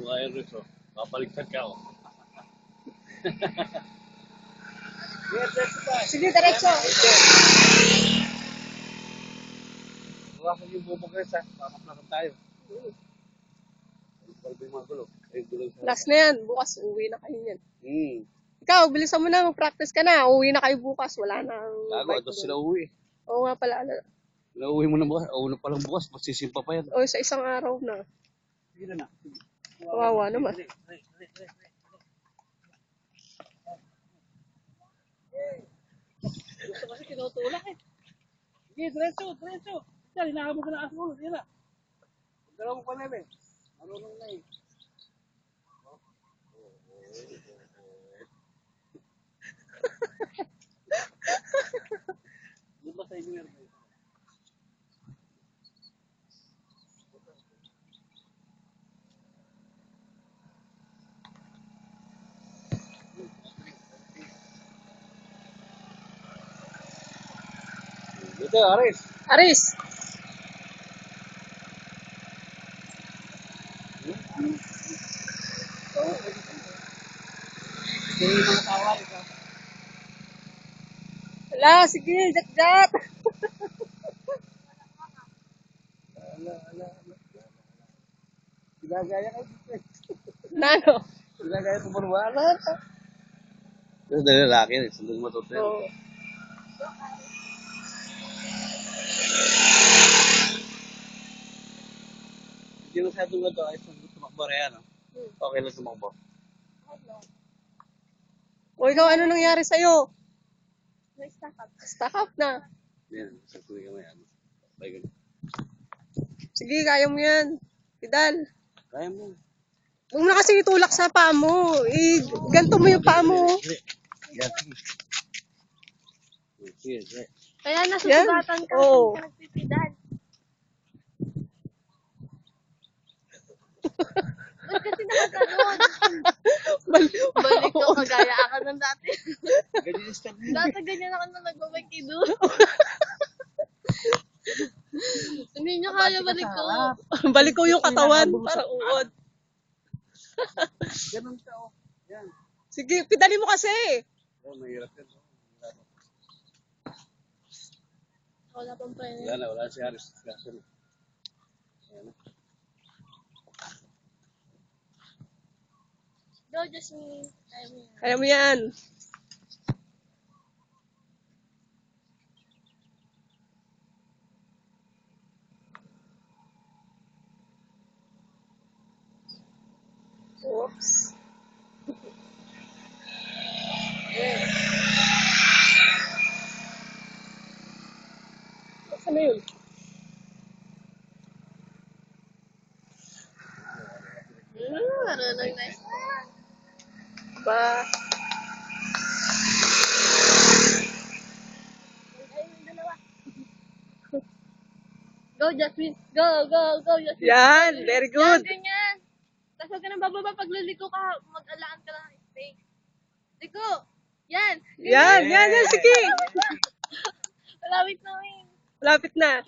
Buhay Ruso. Papaligtad ka ako. Sige, diretso. Buwasan yung bubog rin sa pamaklakan tayo. Palbi yung mga gulo. Last na yan. Bukas, uwi na kayo yan. Hmm. Ikaw, bilisan mo na. Mag-practice ka na. Uwi na kayo bukas. Wala na. Gago, ito sila uwi. Oo nga pala. Nauwi mo na bukas. Una pa lang bukas. Magsisimpa pa yan. O, sa isang araw na. Sige na. Kawawa naman. Gusto kasi tinutulak eh. Sige, diretso. Yan, hinahabog ka na aso mo. Sige na. Dalawa mo pa na eh. Marunong na eh. Ano ba sa inyo yan? Dito, Aris. Aris! Sige, mga tawar. Wala, sige, jat-jat. Ala. Ginagaya ka. Nano? Ginagaya ko marwala. Pero dahil lalaki, sandali matutin. Oo. Hindi masyadong ito ay tumakbo rin yan. Okay lang tumakbo. O, ikaw, ano nangyari sa'yo? Stock up. Stock up na. Yan, sa tuloy ka may ano. Bye, Sige, kaya mo yan. Pidal. kaya mo. Huwag mo na kasi itulak sa paa mo. Ganto mo yung paa mo. Yan. Sige. Kaya nasusugatan ka Oo. kasi ka nagpipidan. Ba't kasi nakaganon? Balik ko kagaya ako ng dati. Ganyan yung step mo. Dati ganyan ako nung nagbabakido. Hindi niya kaya balik ko. Balik ko yung katawan para uod. Ganun ka, oh. Yan. Sige, pidali mo kasi. Oh, mahirap yan. Wala pang preno. Wala si Aris. Ayan na. Go, Jasmine. Kaya mo yan. Kaya mo yan. Oops. Saan na yun? Marunong na. Ba? Ay, yung dalawa. Go, Jasmine. Go, Jasmine. Yan, very good. Yan, ganyan. Tapos huwag ka nang bababa. Pag liliko ka, mag-alaan ka lang ng space. Liko. Yan. Yan, sige. Malawit na yun. Lapit na.